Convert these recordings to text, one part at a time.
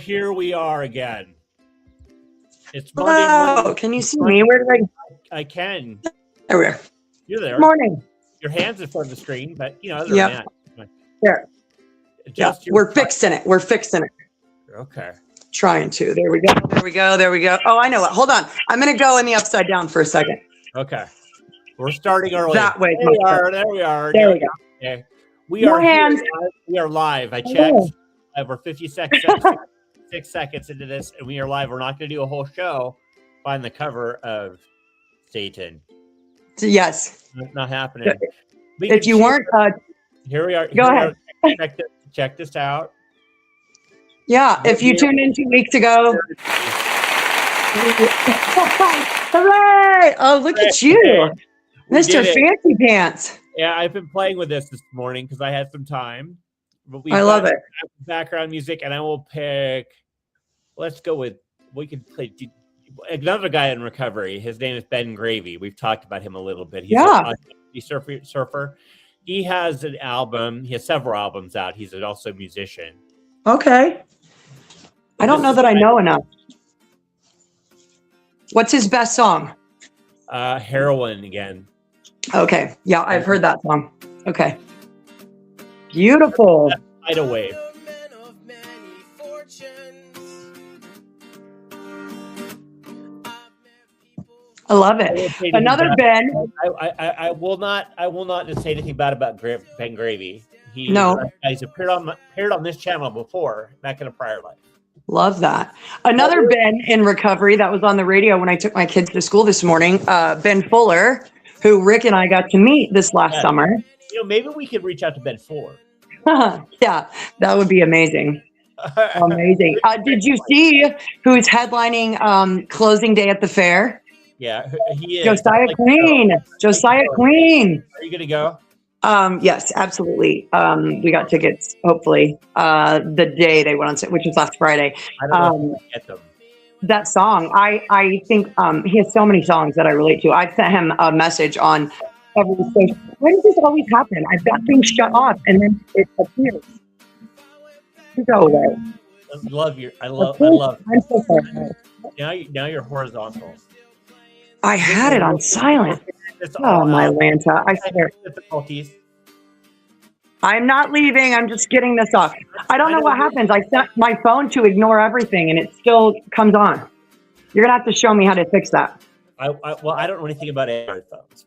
here we are again. It's Monday Hello. morning. Can you see me? Where did I can. There we are. You're there. Good morning. Your hands in front of the screen, but other Yep. than that, There. Yeah. adjust your. We're fixing it. We're fixing it. Okay. Trying to. There we go. There we go. There we go. Oh, I know what. Hold on. I'm going to go in the upside down for a second. Okay. We're starting early. That way. There we are. There we are. There we go. Okay. We More are hands. here. We are live. I Hello. checked. We're 56 seconds into this, and we are live. We're not going to do a whole show. Find the cover of Satan. Yes. Not happening. If you weren't, here we are. Go ahead. Check this out. Yeah. If you tuned in 2 weeks ago. Hooray! Oh, look at you, Mr. Fancy Pants. Yeah, I've been playing with this morning because I had some time. But I love it. Background music, and I will pick. Let's go with. We could play another guy in recovery. His name is Ben Gravy. We've talked about him a little bit. He's a surfer. He has an album. He has several albums out. He's also a musician. Okay. I don't know that I know enough. What's his best song? Heroin again. Okay. Yeah, I've heard that song. Okay. Beautiful. Tidal wave. I love it. Another Ben. I will not say anything bad about Ben Gravy. He's appeared on this channel before, back in a prior life. Love that. Another Ben in recovery that was on the radio when I took my kids to school this morning. Ben Fuller, who Rick and I got to meet this last summer. Maybe we could reach out to Ben Fuller. Yeah, that would be amazing. Amazing. Did you see who's headlining closing day at the fair? Yeah, he is. Josiah Queen. Josiah Queen. Are you going to go? Yes, absolutely. We got tickets, hopefully, the day they went on sale, which was last Friday. I don't know if I get them. That song, I think he has so many songs that I relate to. I sent him a message on every station. Why does this always happen? I've got things shut off and then it appears. Go away. I love. I'm so sorry. Now you're horizontal. I had it on silent. Oh, my Lanta. I swear. Difficulties. I'm not leaving. I'm just getting this off. I don't know what happens. I set my phone to ignore everything, and it still comes on. You're going to have to show me how to fix that. Well, I don't know anything about Android phones.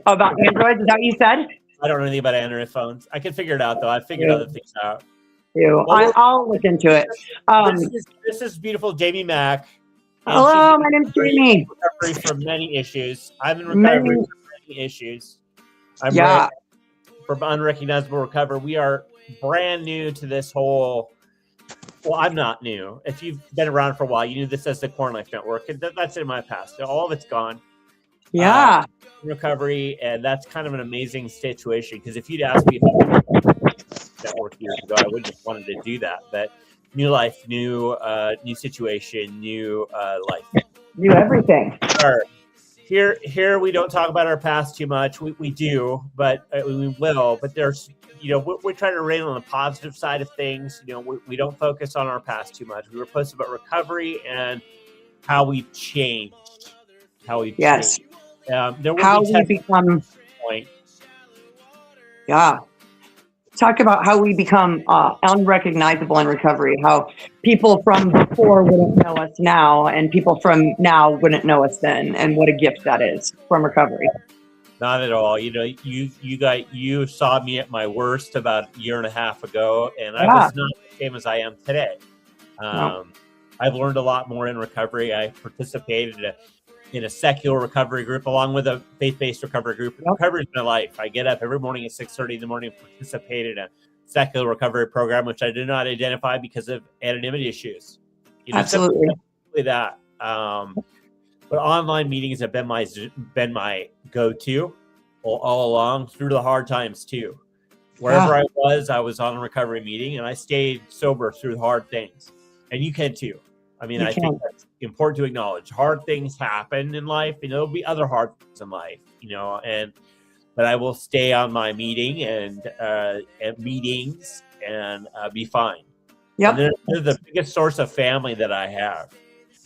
About Android? Is that what you said? I don't know anything about Android phones. I can figure it out, though. I figured other things out. I'll look into it. This is beautiful Jayme Mack. Hello, my name's Jayme. Recovery from many issues. I'm in recovery from many issues. From Unrecognizable Recovery. We are brand new to this whole. Well, I'm not new. If you've been around for a while, you knew this as the Corn Life Network. And that's in my past. All of it's gone. Yeah. Recovery, and that's kind of an amazing situation because if you'd asked me network years ago, I wouldn't have wanted to do that. But new life, new situation, new life. New everything. Here we don't talk about our past too much. We do, but we will. But there's, we're trying to rain on the positive side of things. We don't focus on our past too much. We were posting about recovery and how we've changed. How we've changed. How we become. Point. Yeah. Talk about how we become unrecognizable in recovery, how people from before wouldn't know us now and people from now wouldn't know us then, and what a gift that is from recovery. Not at all. You saw me at my worst about a year and a half ago, and I was not the same as I am today. I've learned a lot more in recovery. I participated in a secular recovery group along with a faith-based recovery group. Recovery is my life. I get up every morning at 6:30 in the morning and participate in a secular recovery program, which I did not identify because of anonymity issues. Absolutely. That. But online meetings have been my go-to all along through the hard times too. Wherever I was on a recovery meeting, and I stayed sober through the hard things. And you can too. I mean, I think that's important to acknowledge. Hard things happen in life, and there'll be other hard things in life, but I will stay on my meeting and at meetings and be fine. Yep. And they're the biggest source of family that I have.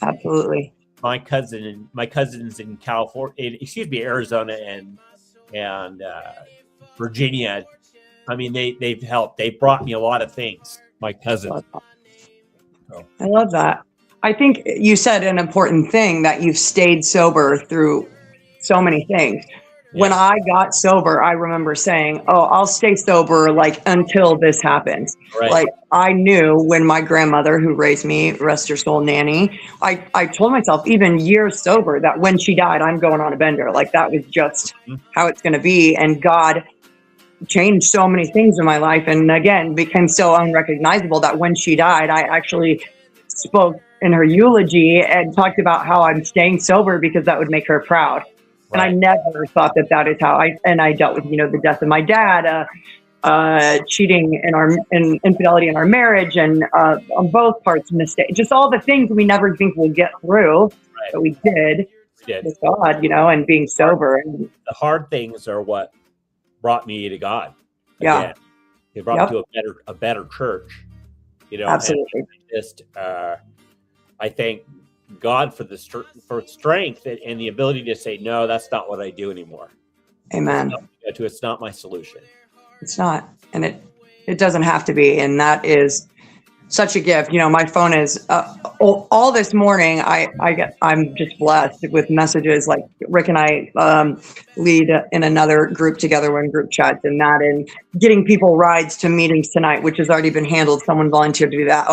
Absolutely. My cousins in California, Arizona and Virginia. I mean, they've helped. They brought me a lot of things. My cousins. I love that. I think you said an important thing, that you've stayed sober through so many things. Yeah. When I got sober, I remember saying, "Oh, I'll stay sober like until this happens." Right. Like I knew when my grandmother, who raised me, rest her soul, Nanny, I told myself even years sober that when she died, I'm going on a bender. Like that was just how it's going to be. And God changed so many things in my life, and again became so unrecognizable that when she died, I actually spoke in her eulogy and talked about how I'm staying sober because that would make her proud. Right. And I never thought that is how I dealt with, the death of my dad, cheating and infidelity in our marriage, and on both parts, mistake, just all the things we never think we'll get through, right. But we did with God, and being sober. And the hard things are what brought me to God. Again. Yeah. It brought me to a better church, Absolutely. I thank God for for strength and the ability to say, no, that's not what I do anymore. Amen. It's not my solution. It's not. And it doesn't have to be. And that is such a gift. My phone is all this morning. I'm just blessed with messages like Rick and I lead in another group together. We're in group chats and that, and getting people rides to meetings tonight, which has already been handled. Someone volunteered to do that.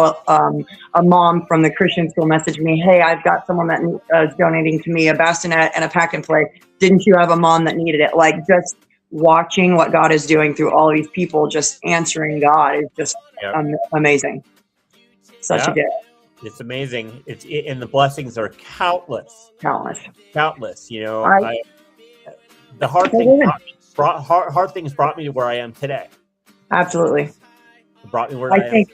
A mom from the Christian school messaged me, "Hey, I've got someone that is donating to me a bassinet and a pack and play. Didn't you have a mom that needed it?" Like just watching what God is doing through all these people, just answering God is just amazing. Such a gift. It's amazing. And the blessings are countless. Countless. The hard things brought me to where I am today. Absolutely. It brought me where I think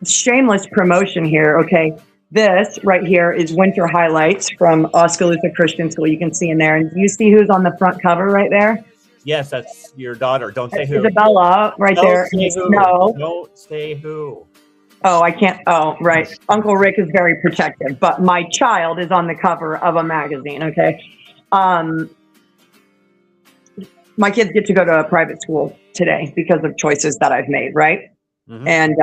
shameless promotion here. Okay, this right here is winter highlights from Oskaloosa Christian School. You can see in there, and do you see who's on the front cover right there? Yes, that's your daughter. Don't say who. Isabella, right there. No. Don't say who. Oh, I can't. Oh, right. Uncle Rick is very protective, but my child is on the cover of a magazine. Okay. My kids get to go to a private school today because of choices that I've made. Right. Mm-hmm. And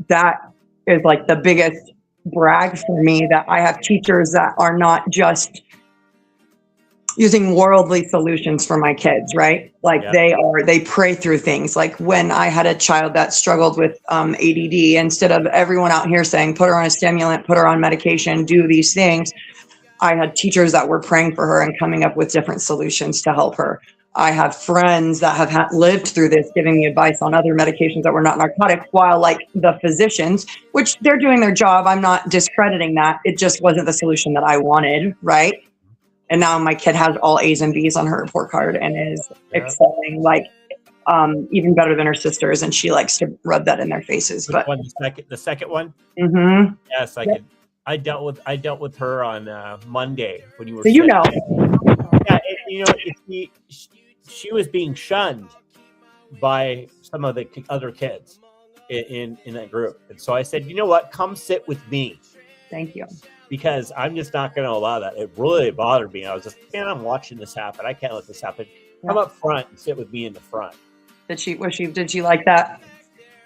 that is like the biggest brag for me, that I have teachers that are not just using worldly solutions for my kids, right? Like they pray through things. Like when I had a child that struggled with ADD, instead of everyone out here saying, put her on a stimulant, put her on medication, do these things, I had teachers that were praying for her and coming up with different solutions to help her. I have friends that have lived through this, giving me advice on other medications that were not narcotics, while like the physicians, which they're doing their job, I'm not discrediting that. It just wasn't the solution that I wanted, right? And now my kid has all A's and B's on her report card and is excelling, like even better than her sisters. And she likes to rub that in their faces. Which one, the second one? Mm-hmm. Yes, I dealt with her on Monday when you were. So Yeah, she was being shunned by some of the other kids in that group, and so I said, you know what? Come sit with me. Thank you. Because I'm just not going to allow that. It really bothered me. I was just, man, I'm watching this happen. I can't let this happen. Come up front and sit with me in the front. Did she like that?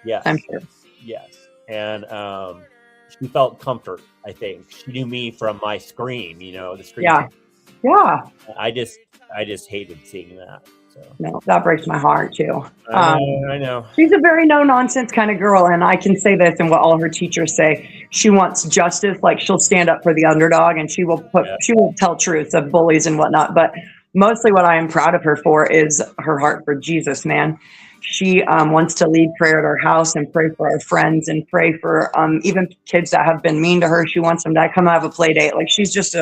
Yes. I'm sure. Yes. And she felt comfort, I think. She knew me from my screen, the screen. Yeah. Yeah. I just hated seeing that. So. No, that breaks my heart too. I know. She's a very no-nonsense kind of girl, and I can say this and what all her teachers say. She wants justice, like she'll stand up for the underdog, and she will tell truths of bullies and whatnot. But mostly, what I am proud of her for is her heart for Jesus. Man, she wants to lead prayer at our house and pray for our friends and pray for even kids that have been mean to her. She wants them to come have a play date. Like she's just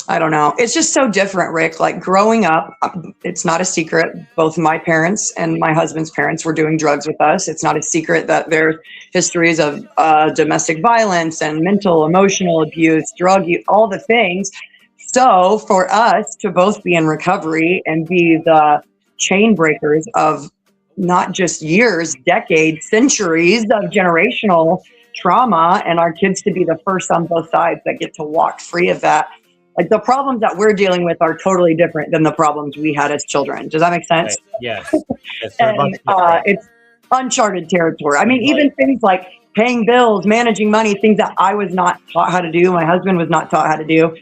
I don't know. It's just so different, Rick. Like growing up, it's not a secret. Both my parents and my husband's parents were doing drugs with us. It's not a secret that there's histories of domestic violence and mental, emotional abuse, drug use, all the things. So for us to both be in recovery and be the chain breakers of not just years, decades, centuries of generational trauma, and our kids to be the first on both sides that get to walk free of that. Like the problems that we're dealing with are totally different than the problems we had as children. Does that make sense? Right. Yes. And it's uncharted territory. I mean, even things like paying bills, managing money, things that I was not taught how to do, my husband was not taught how to do.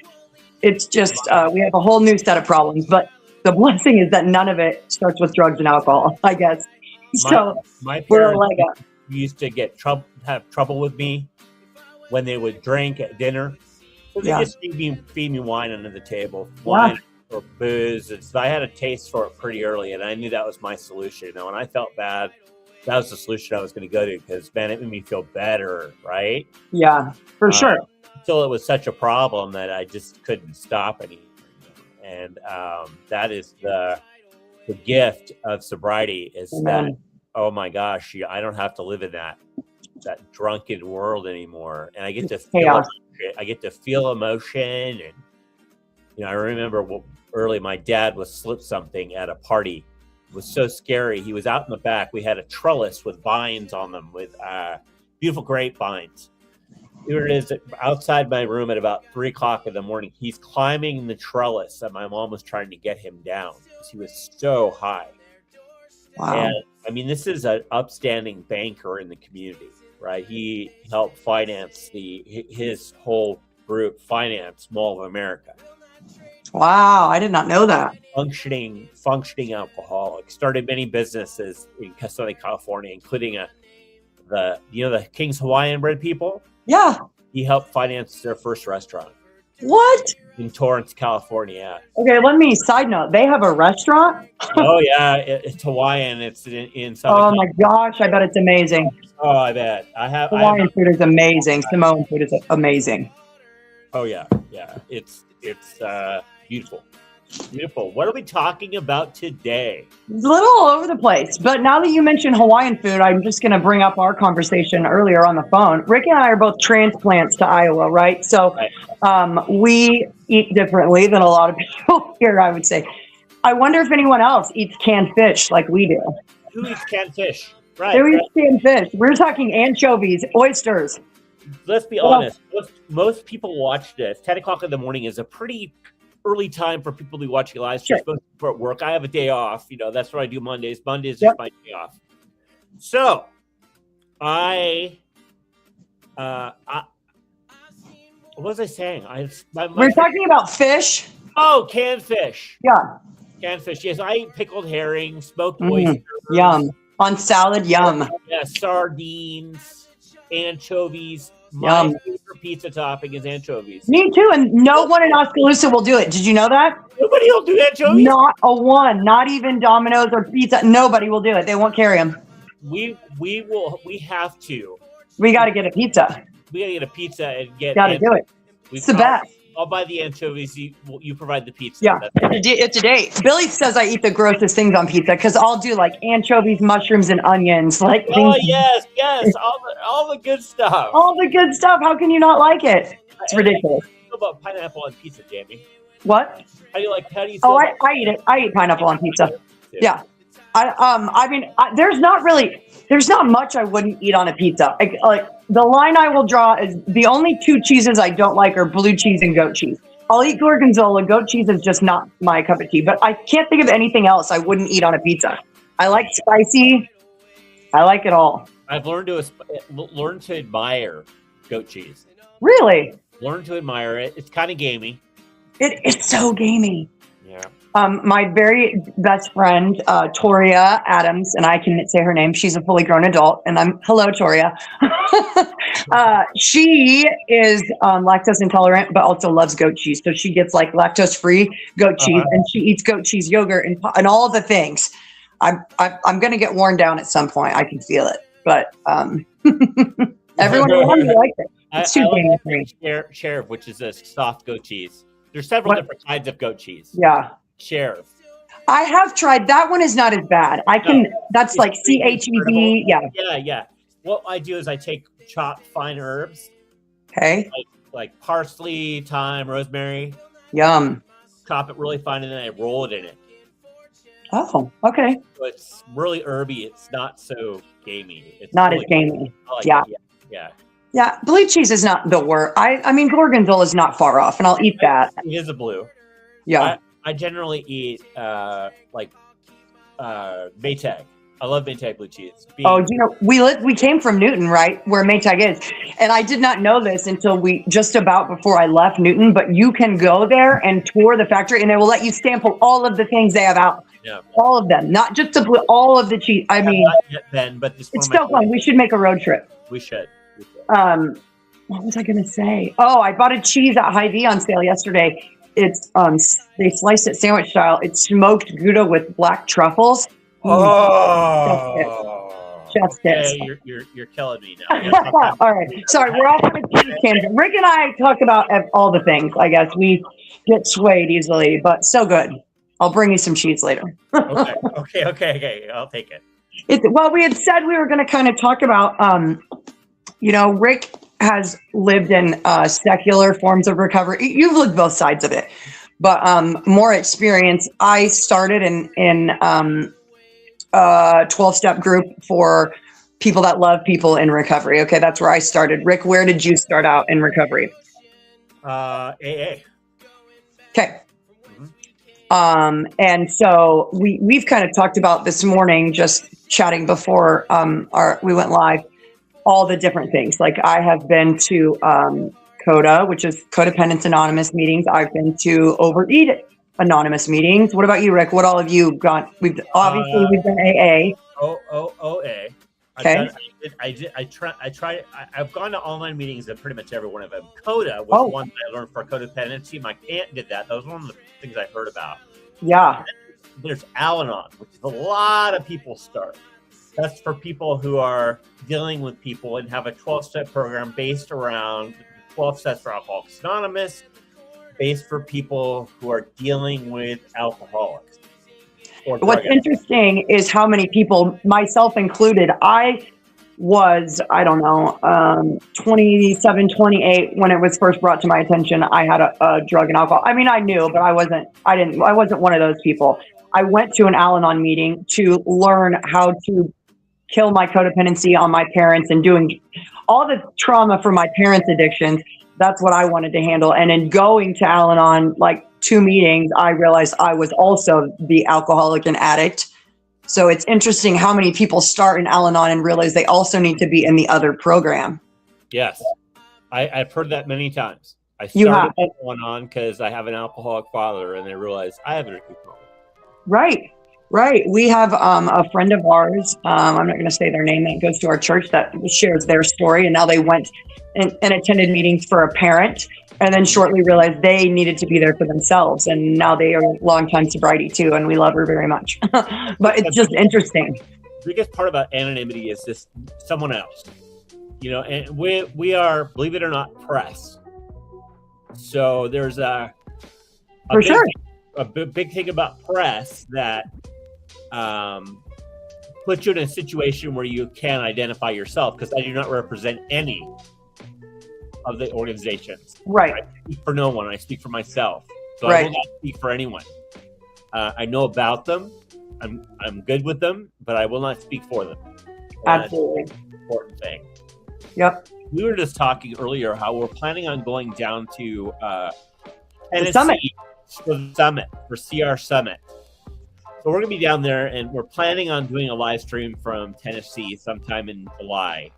It's just, we have a whole new set of problems. But the blessing is that none of it starts with drugs and alcohol, I guess. My parents used to have trouble with me when they would drink at dinner. So they just feed me wine under the table, wine or booze. I had a taste for it pretty early, and I knew that was my solution. And when I felt bad, that was the solution I was going to go to because, man, it made me feel better, right? Yeah, for sure. Until it was such a problem that I just couldn't stop anymore. And that is the gift of sobriety is that, oh my gosh, I don't have to live in that drunken world anymore. And I get to feel I get to feel emotion. And, I remember early my dad was slipped something at a party. It was so scary. He was out in the back. We had a trellis with vines on them with beautiful grapevines. Here it is outside my room at about 3:00 in the morning. He's climbing the trellis and my mom was trying to get him down because he was so high. Wow. And I mean, this is an upstanding banker in the community, right? He helped finance his whole group, finance Mall of America. Wow, I did not know that. Functioning alcoholic. Started many businesses in Southern California, including the King's Hawaiian bread people. Yeah. He helped finance their first restaurant. What? In Torrance, California. Okay, side note. They have a restaurant? Oh, yeah. It's Hawaiian. It's in Southern California. My gosh. I bet it's amazing. Oh, I bet. Hawaiian food is amazing. Samoan food is amazing. Oh, yeah. Yeah. It's beautiful. Beautiful. What are we talking about today? It's a little all over the place, but now that you mentioned Hawaiian food, I'm just going to bring up our conversation earlier on the phone. Rick and I are both transplants to Iowa, right? So we eat differently than a lot of people here, I would say. I wonder if anyone else eats canned fish like we do. Who eats canned fish? Right. Who eats canned fish? We're talking anchovies, oysters. Let's be honest. Most people watch this. 10:00 in the morning is a pretty early time for people to be watching live streams. Sure. For work, I have a day off. That's what I do Mondays. Mondays is my day off. So, what was I saying? We're talking about fish. Oh, canned fish. Yeah. Canned fish. Yes, I eat pickled herring, smoked oysters. Yum. On salad, yum. Yeah, sardines, anchovies. My favorite pizza topping is anchovies. Me too, and no one in Oskaloosa will do it. Did you know that? Nobody will do anchovies? Not a one. Not even Domino's or pizza. Nobody will do it. They won't carry them. We have to. We got to get a pizza. We got to get a pizza and get. Got to do it. It's the best. I'll buy the anchovies. You provide the pizza. Yeah, it's a date. Billy says I eat the grossest things on pizza because I'll do like anchovies, mushrooms, and onions. Like yes, all the good stuff. All the good stuff. How can you not like it? It's ridiculous. How do you feel about pineapple on pizza, Jayme? What? How do you feel? Oh, I eat it. I eat pineapple on pizza. Yeah. There's not much I wouldn't eat on a pizza. Like the line I will draw is the only two cheeses I don't like are blue cheese and goat cheese. I'll eat gorgonzola. Goat cheese is just not my cup of tea. But I can't think of anything else I wouldn't eat on a pizza. I like spicy. I like it all. I've learned to admire goat cheese. Really? Learn to admire it. It's kind of gamey. It's so gamey. Yeah. My very best friend, Toria Adams, and I can say her name. She's a fully grown adult, and hello, Toria. She is lactose intolerant, but also loves goat cheese. So she gets like lactose-free goat cheese, and she eats goat cheese yogurt and all the things. I'm going to get worn down at some point. I can feel it, but everyone around me likes it. It's too gamey for me. Sheriff, which is a soft goat cheese. There's several different kinds of goat cheese. Yeah. Sheriff. I have tried. That one is not as bad. That's like CHEV. Yeah. Yeah. What I do is I take chopped fine herbs. Okay. Like parsley, thyme, rosemary. Yum. Chop it really fine and then I roll it in it. Oh, okay. So it's really herby. It's not so gamey. It's Not really as gamey. I like Yeah. it. Yeah. Yeah. Blue cheese is not the worst. I mean, gorgonzola is not far off, and I'll eat that. It is a blue. Yeah. I generally eat like Maytag. I love Maytag blue cheese. Do you know we came from Newton, right, where Maytag is, and I did not know this until just about before I left Newton. But you can go there and tour the factory, and they will let you sample all of the things they have out. Yeah. All of them, not just the blue, all of the cheese. I mean, not yet then, but it's so fun. We should make a road trip. We should. What was I going to say? Oh, I bought a cheese at Hy-Vee on sale yesterday. It's they sliced it sandwich style. It's smoked Gouda with black truffles. Oh, just it. You're killing me now. All right, sorry, we're off on a cheese tangent. Rick and I talk about all the things. I guess we get swayed easily, but so good. I'll bring you some cheese later. Okay. I'll take it. Well, we had said we were going to kind of talk about, Rick has lived in secular forms of recovery. You've lived both sides of it, but more experience. I started in 12-step group for people that love people in recovery. Okay, that's where I started. Rick, where did you start out in recovery? AA. Okay. And so we've kind of talked about this morning, just chatting before we went live, all the different things. Like I have been to CODA, which is Codependence Anonymous meetings. I've been to Overeat Anonymous meetings. What about you, Rick? What all have you gone? We've done AA. OA. Okay. I've gone to online meetings at pretty much every one of them. CODA was one that I learned for codependency. My aunt did that. That was one of the things I heard about. Yeah. There's Al-Anon, which is a lot of people start. That's for people who are dealing with people and have a 12-step program based around 12 steps for Alcoholics Anonymous, based for people who are dealing with alcoholics. What's interesting is how many people, myself included, I was, 27, 28 when it was first brought to my attention. I had a drug and alcohol. I mean, I knew, but I wasn't one of those people. I went to an Al-Anon meeting to learn how to kill my codependency on my parents and doing all the trauma for my parents' addictions. That's what I wanted to handle. And in going to Al-Anon, like 2 meetings, I realized I was also the alcoholic and addict. So it's interesting how many people start in Al-Anon and realize they also need to be in the other program. Yes. I've heard that many times. I started Al-Anon because I have an alcoholic father and I realized I have a drinking problem. Right. We have a friend of ours, I'm not going to say their name, that goes to our church, that shares their story. And now they went and attended meetings for a parent, and then shortly realized they needed to be there for themselves. And now they are long-time sobriety too, and we love her very much. But it's just interesting. The biggest part about anonymity is just someone else. And we are, believe it or not, press. So there's a big thing about press that puts you in a situation where you can't identify yourself, because I do not represent any of the organizations. Right. I speak for no one. I speak for myself. So right. I will not speak for anyone. I know about them. I'm good with them, but I will not speak for them. Absolutely. That's an important thing. Yep. We were just talking earlier how we're planning on going down to Tennessee for the summit, for CR Summit. So we're going to be down there, and we're planning on doing a live stream from Tennessee sometime in July.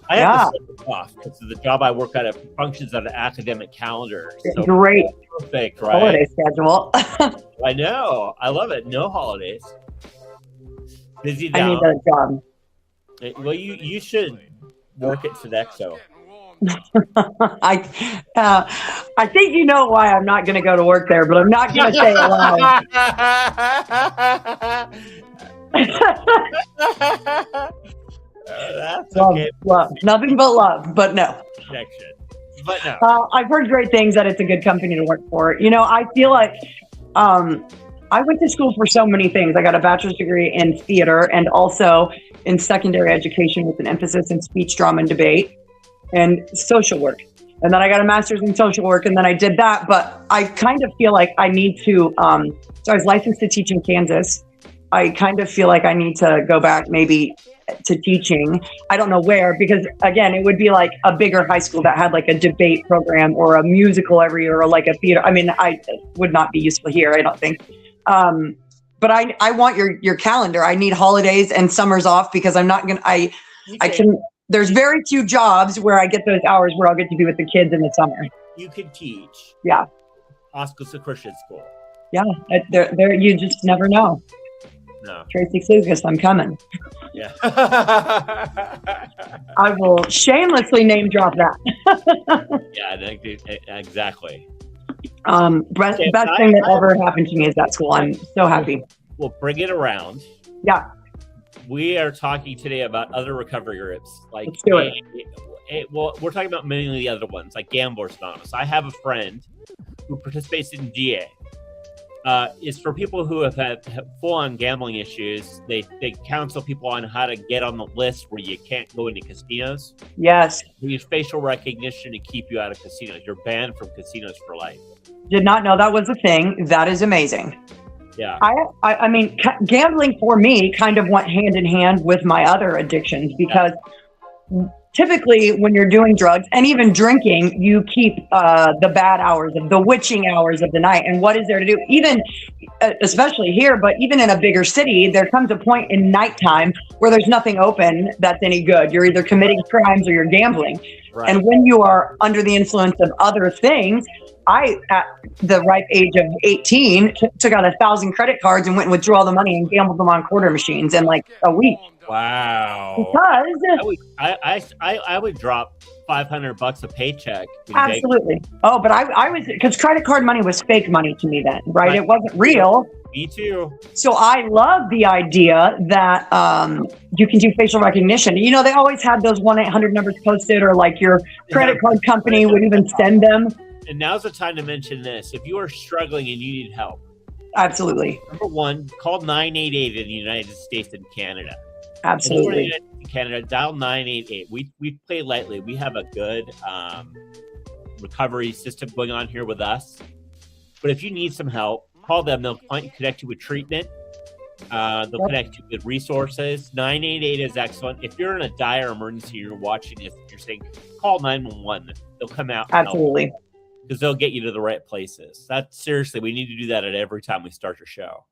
I have to set it off because the job I work at, it functions on an academic calendar. So great. Perfect, right? Holiday schedule. I know. I love it. No holidays. Busy down. I need that job. Well, you should work at Sodexo. I think you know why I'm not going to go to work there, but I'm not going to say it loud. That's okay. Love. Nothing but love, but no. Connection. But no. I've heard great things that it's a good company to work for. I feel like I went to school for so many things. I got a bachelor's degree in theater and also in secondary education with an emphasis in speech, drama, and debate and social work. And then I got a master's in social work, and then I did that. But I kind of feel like I need to, so I was licensed to teach in Kansas. I kind of feel like I need to go back maybe to teaching. I don't know where, because again, it would be like a bigger high school that had like a debate program or a musical every year or like a theater. I mean, I would not be useful here, I don't think. But I want your calendar. I need holidays and summers off because I'm not gonna. I can. There's very few jobs where I get those hours where I'll get to be with the kids in the summer. You can teach. Yeah. Oscar's a Christian school. Yeah. There. You just never know. No. Tracy Klugas, I'm coming. Yeah. I will shamelessly name drop that. Yeah, exactly. Best thing that ever happened to me is that school. I'm so happy. We'll bring it around. Yeah. We are talking today about other recovery groups. Like, let's do it. Well, we're talking about many of the other ones, like Gamblers Anonymous. I have a friend who participates in GA. It's for people who have had full-on gambling issues. They counsel people on how to get on the list where you can't go into casinos. Yes. They use facial recognition to keep you out of casinos. You're banned from casinos for life. Did not know that was a thing. That is amazing. Yeah. I mean, gambling for me kind of went hand in hand with my other addictions because typically when you're doing drugs and even drinking, you keep the bad hours of the witching hours of the night. And what is there to do? Even, especially here, but even in a bigger city, there comes a point in nighttime where there's nothing open that's any good. You're either committing crimes or you're gambling. Right. And when you are under the influence of other things, I, at the ripe age of 18, took out 1,000 credit cards and went and withdrew all the money and gambled them on quarter machines in like a week. Wow. Because I would drop $500 a paycheck. Absolutely. Oh, but I was, because credit card money was fake money to me then, right? It wasn't real. Me too. So I love the idea that you can do facial recognition. You know, they always had those 1-800 numbers posted, or like your credit card company would even send them. And now's the time to mention this. If you are struggling and you need help. Absolutely. Number one, call 988 in the United States and Canada. Absolutely. In Canada, dial 988. We play lightly. We have a good recovery system going on here with us. But if you need some help, call them. They'll connect you with treatment. They'll connect you with resources. 988 is excellent. If you're in a dire emergency, you're watching this, you're saying, call 911. They'll come out. Absolutely. Because they'll get you to the right places. That's seriously, we need to do that at every time we start your show.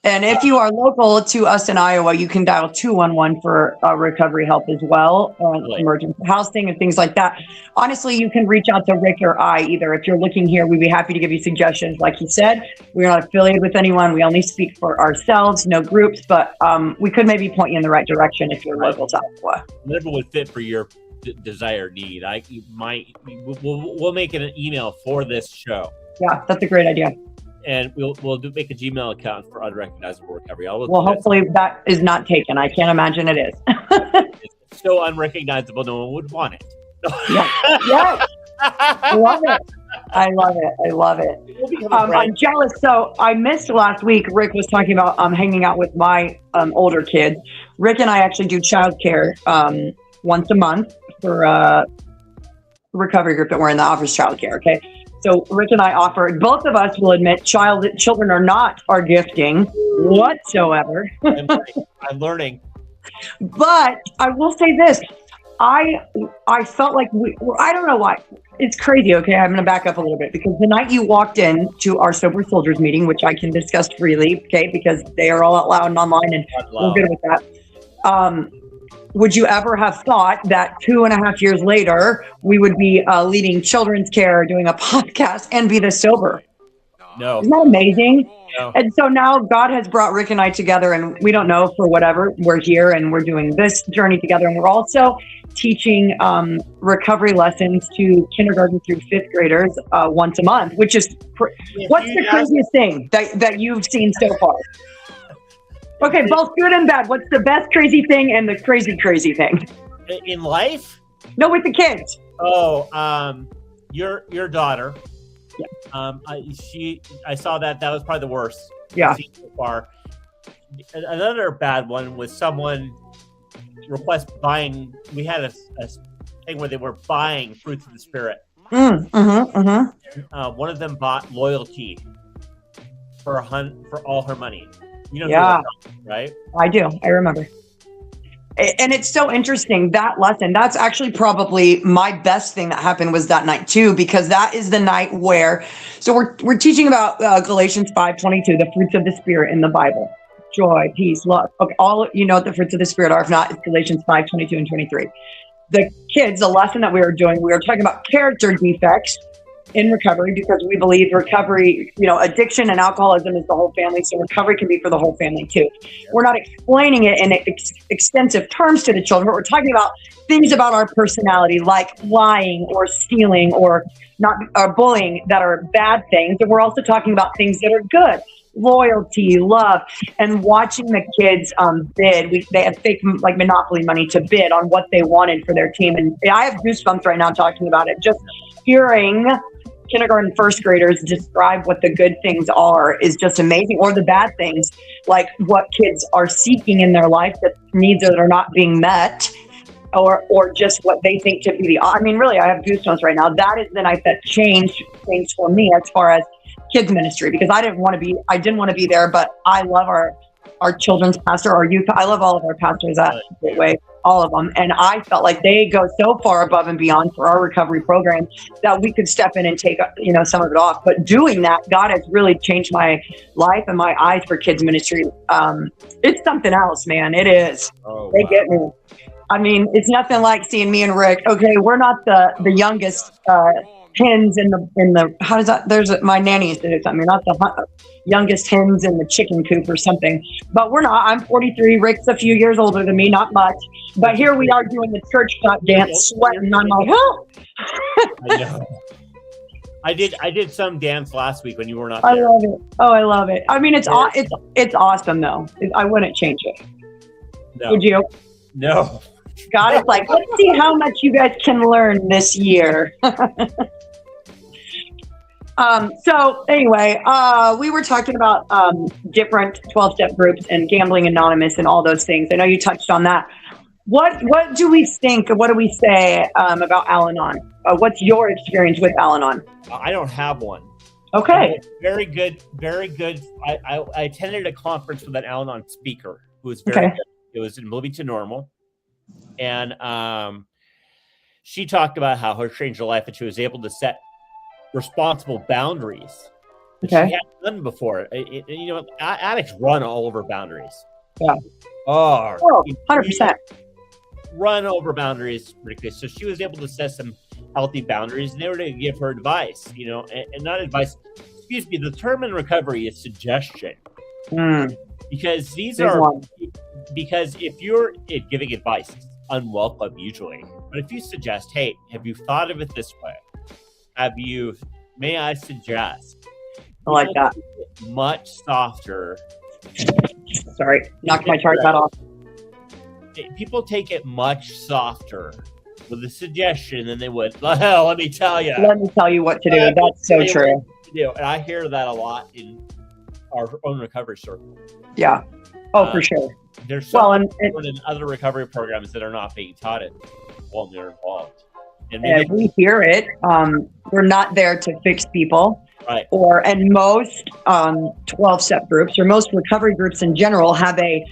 And if you are local to us in Iowa, you can dial 211 for recovery help as well, emergency housing and things like that. Honestly, you can reach out to Rick or I either. If you're looking here, we'd be happy to give you suggestions. Like he said, we're not affiliated with anyone. We only speak for ourselves, no groups, but we could maybe point you in the right direction if you're local to Iowa. Whatever would fit for your desired need. We'll make an email for this show. Yeah, that's a great idea. And we'll make a Gmail account for Unrecognizable Recovery. Well, hopefully that is not taken. I can't imagine it is. It's so unrecognizable, no one would want it. Yes. I love it. I'm jealous. So I missed last week. Rick was talking about hanging out with my older kids. Rick and I actually do childcare once a month for a recovery group that we're in that offers childcare. Okay. So Rick and I offer, both of us will admit children are not our gifting whatsoever. I'm learning. But I will say this. I felt like I don't know why. It's crazy. Okay. I'm going to back up a little bit because the night you walked in to our Sober Soldiers meeting, which I can discuss freely, okay, because they are all out loud and online and we're good with that. Would you ever have thought that 2.5 years later, we would be leading children's care, doing a podcast, and be this sober? No. Isn't that amazing? No. And so now God has brought Rick and I together, and we don't know, for whatever, we're here and we're doing this journey together. And we're also teaching recovery lessons to kindergarten through 5th graders once a month, which is, what's the craziest thing that you've seen so far? Okay, both good and bad. What's the best crazy thing and the crazy thing? In life? No, with the kids. Oh, your daughter. Yeah. I saw that was probably the worst. Yeah. I've seen so far. Another bad one was someone buying. We had a thing where they were buying fruits of the spirit. One of them bought loyalty for all her money. You know who I'm talking, right? I do. I remember. And it's so interesting, that lesson. That's actually probably my best thing that happened was that night too, because that is the night where, so we're teaching about Galatians 5:22, the fruits of the Spirit in the Bible. Joy, peace, love. Okay, all you know what the fruits of the Spirit are. If not, it's Galatians 5:22 and 23. The kids, the lesson that we were doing, we were talking about character defects in recovery, because we believe recovery, addiction and alcoholism is the whole family. So recovery can be for the whole family too. We're not explaining it in extensive terms to the children, but we're talking about things about our personality, like lying or stealing or not bullying, that are bad things. And we're also talking about things that are good. Loyalty, love, and watching the kids bid. They had fake like Monopoly money to bid on what they wanted for their team. And I have goosebumps right now talking about it. Just hearing kindergarten first graders describe what the good things are is just amazing, or the bad things, like what kids are seeking in their life, that needs that are not being met, or just what they think to be really, I have goosebumps right now. That is the night that changed things for me as far as kids ministry, because I didn't want to be there, but I love our children's pastor, our youth. I love all of our pastors at Gateway, all of them. And I felt like they go so far above and beyond for our recovery program that we could step in and take, some of it off. But doing that, God has really changed my life and my eyes for kids ministry. It's something else, man. It is. They get me. I mean, it's nothing like seeing me and Rick. Okay, we're not the youngest hens in the how does that? There's my nanny used to do something. You're not the youngest hens in the chicken coop or something. But we're not. I'm 43. Rick's a few years older than me, not much. But here we are doing the church clap dance, sweating. I'm like, oh. I know. I did some dance last week when you were not there. I love it. Oh, I love it. I mean, it's awesome though. I wouldn't change it. No. Would you? No. God is like, let's see how much you guys can learn this year. So anyway, we were talking about different 12-step groups and Gambling Anonymous and all those things. I know you touched on that. What do we think? What do we say about Al-Anon? What's your experience with Al-Anon? I don't have one. Okay. Very good. Very good. I attended a conference with an Al-Anon speaker who was very good. It was in Moving to Normal. And she talked about how her changed her life, and she was able to set responsible boundaries that she hadn't done before. Addicts run all over boundaries. Yeah. Oh, 100%. Run over boundaries ridiculous. So she was able to set some healthy boundaries, and they were to give her advice, and not advice. Excuse me. The term in recovery is suggestion. Because because if you're giving advice, it's unwelcome usually. But if you suggest, hey, have you thought of it this way? May I suggest? I like that. Much softer. Sorry, knocked my chart pad off. People take it much softer with a suggestion than they would. Hell, let me tell you. Let me tell you what to do. That's so true. And I hear that a lot in our own recovery circle. Yeah. Oh, for sure. There's in other recovery programs that are not being taught it while they're involved. And we hear it. We're not there to fix people. Right. And most 12-step groups, or most recovery groups in general, have a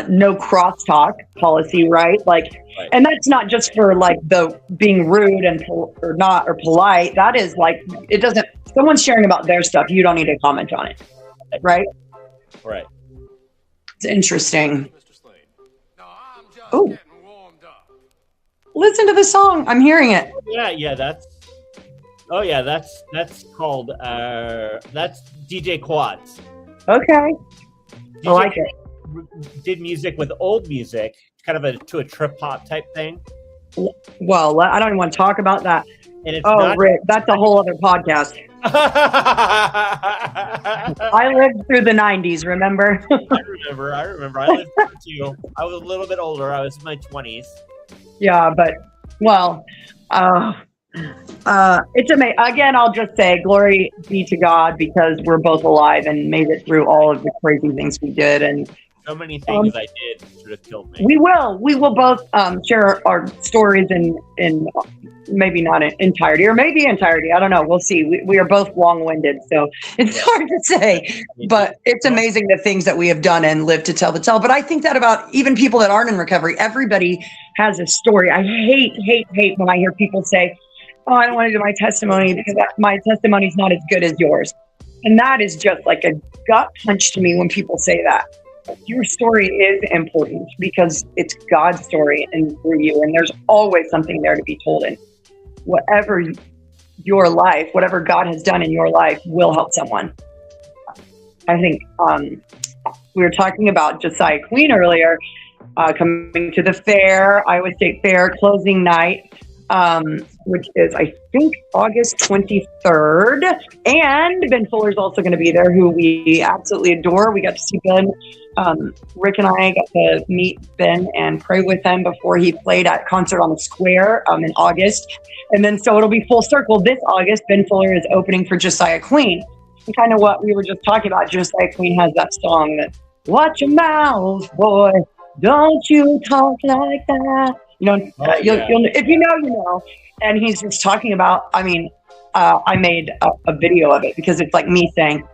no crosstalk policy, right? And that's not just for like the being rude and or polite. That is like, it doesn't. Someone's sharing about their stuff, you don't need to comment on it, right? Right. It's interesting. Oh, listen to the song. I'm hearing it. Yeah. That's called that's DJ Quads. Okay. I like it. Did music with old music, kind of to a trip hop type thing. Well, I don't even want to talk about that. And it's Rick, that's a whole other podcast. I lived through the 90s, remember? I remember. I lived through too. I was a little bit older. I was in my 20s. Yeah, but, it's amazing. Again, I'll just say glory be to God, because we're both alive and made it through all of the crazy things we did. And So many things I did should have killed me. We will both share our stories in maybe not in entirety, or maybe entirety. I don't know. We'll see. We are both long-winded, so it's hard to say. But it's amazing the things that we have done and lived to tell the tale. But I think that about even people that aren't in recovery, everybody has a story. I hate when I hear people say, "Oh, I don't want to do my testimony because my testimony is not as good as yours." And that is just like a gut punch to me when people say that. Your story is important because it's God's story and through you, and there's always something there to be told. And whatever your life, whatever God has done in your life will help someone. I think we were talking about Josiah Queen earlier, coming to the fair, Iowa State Fair, closing night, which is, I think, August 23rd. And Ben Fuller's also going to be there, who we absolutely adore. We got to see Ben. Rick and I got to meet Ben and pray with him before he played at Concert on the Square in August. And then so it'll be full circle this August. Ben Fuller is opening for Josiah Queen. And kind of what we were just talking about, Josiah Queen has that song that, "Watch your mouth, boy, don't you talk like that." You know, you'll, if you know, you know. And he's just talking about, I mean, I made a video of it because it's like me saying,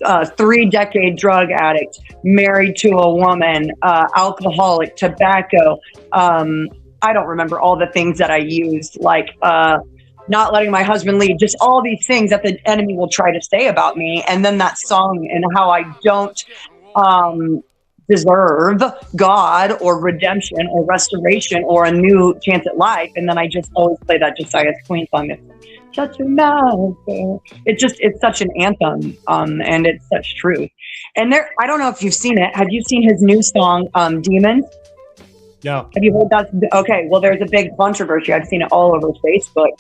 3-decade drug addict, married to a woman, alcoholic, tobacco. I don't remember all the things that I used, like not letting my husband lead, just all these things that the enemy will try to say about me. And then that song and how I don't deserve God or redemption or restoration or a new chance at life. And then I just always play that Josiah Queen song. Shut your mouth. It's such an anthem, and it's such truth. And there, I don't know if you've seen it. Have you seen his new song, Demons? No. Have you heard that? Okay, well, there's a big controversy. I've seen it all over Facebook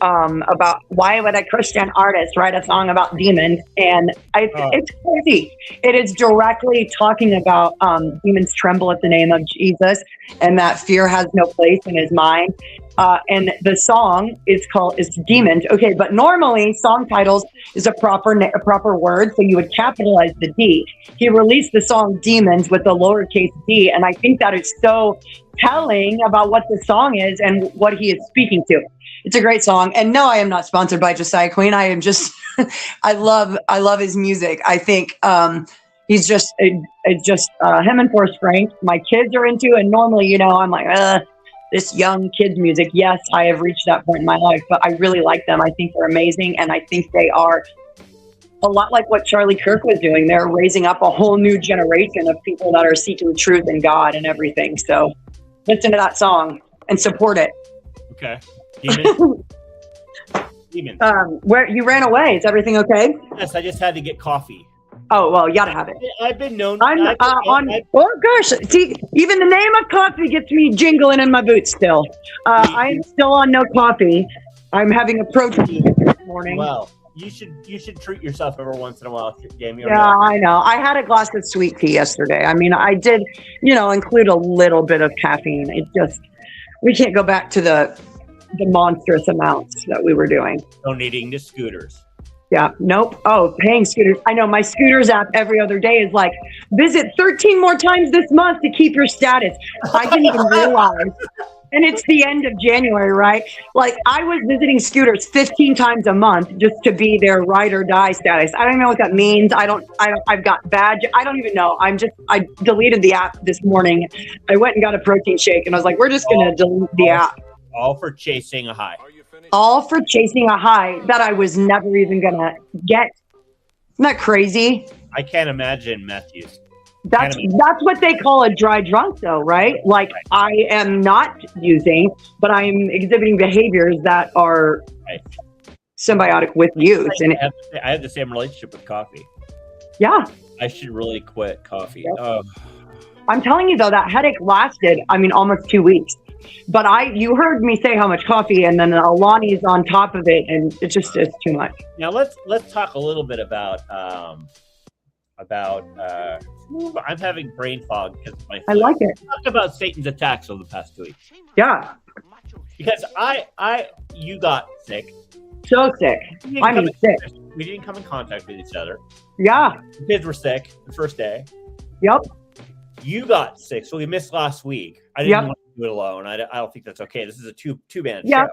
about why would a Christian artist write a song about demons? And it's crazy. It is directly talking about demons tremble at the name of Jesus, and that fear has no place in his mind. And the song is called Demons. Okay, but normally song titles is a proper word, so you would capitalize the D. He released the song Demons with the lowercase d, and I think that is so telling about what the song is and what he is speaking to. It's a great song. And no, I am not sponsored by Josiah Queen. I am just, I love his music. I think he's just him and Forrest Frank, my kids are into, and normally, you know, I'm like, this young kids music. Yes, I have reached that point in my life, but I really like them. I think they're amazing. And I think they are a lot like what Charlie Kirk was doing. They're raising up a whole new generation of people that are seeking truth in God and everything. So listen to that song and support it. Okay. Demons. Demons. Where you ran away. Is everything okay? Yes, I just had to get coffee. Oh, well, you gotta have it. I've been known. Oh gosh, see, even the name of coffee gets me jingling in my boots still. I am still on no coffee. I'm having a protein this morning. Well, you should treat yourself every once in a while, Jayme. Yeah, I know. I had a glass of sweet tea yesterday. I mean, I did, include a little bit of caffeine. It just, we can't go back to the monstrous amounts that we were doing. Donating to scooters. Yeah, nope. Oh, paying scooters. I know my scooters app every other day is like, visit 13 more times this month to keep your status. I didn't even realize. And it's the end of January, right? Like I was visiting scooters 15 times a month just to be their ride or die status. I don't even know what that means. I've got badge. I don't even know. I deleted the app this morning. I went and got a protein shake and I was like, we're just going to delete the app. All for chasing a high. All for chasing a high that I was never even going to get. Isn't that crazy? I can't imagine meth use. That's what they call a dry drunk, though, right? Like I am not using, but I am exhibiting behaviors that are symbiotic with use. And I have the same relationship with coffee. Yeah. I should really quit coffee. Yep. I'm telling you, though, that headache lasted, almost 2 weeks. But you heard me say how much coffee, and then Alani's on top of it, and it's too much. Now let's talk a little bit about I'm having brain fog because of my flu. I like it. Talk about Satan's attacks over the past 2 weeks. Yeah. Because you got sick. So sick. Sick. We didn't come in contact with each other. Yeah. The kids were sick the first day. Yep. You got sick, so we missed last week. I didn't want to do it alone. I don't think that's okay. This is a two-man show.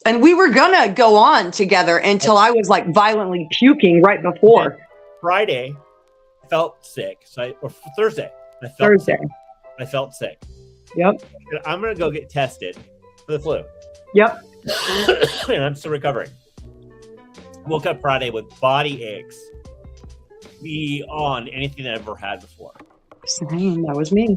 And we were gonna go on together until I was like violently puking right before. Friday, I felt sick. Or Thursday, I felt sick. Yep. I'm gonna go get tested for the flu. Yep. And I'm still recovering. Woke up Friday with body aches beyond anything I've ever had before. Same, that was me.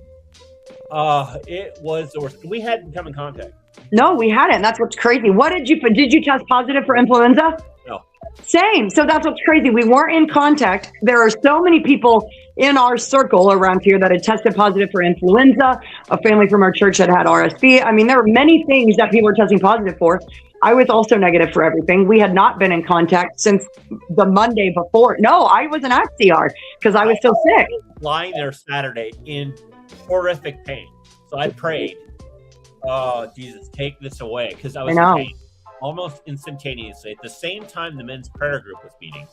It was the worst. We hadn't come in contact. No, we hadn't. That's what's crazy. What did you test positive for influenza? No. Same. So that's what's crazy. We weren't in contact. There are so many people in our circle around here that had tested positive for influenza. A family from our church had RSV. I mean, there were many things that people were testing positive for. I was also negative for everything. We had not been in contact since the Monday before. No, I wasn't at CR because I was still sick. Lying there Saturday in horrific pain. So I prayed, oh, Jesus, take this away. Because I was in pain almost instantaneously. At the same time, the men's prayer group was meeting.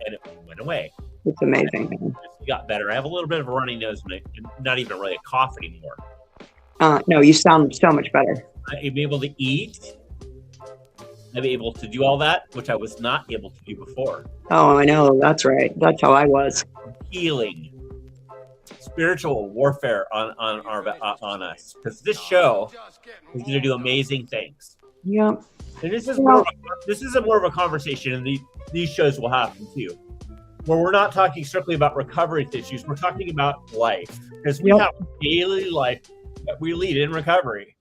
And it went away. It's amazing. It got better. I have a little bit of a runny nose, and not even really a cough anymore. No, you sound so much better. I'm able to eat. I'm able to do all that, which I was not able to do before. Oh, I know. That's right. That's how I was. Healing, spiritual warfare on us, because this show is going to do amazing things. Yep. And this is more of a conversation, and these shows will happen too, where we're not talking strictly about recovery issues. We're talking about life, because we have daily life that we lead in recovery.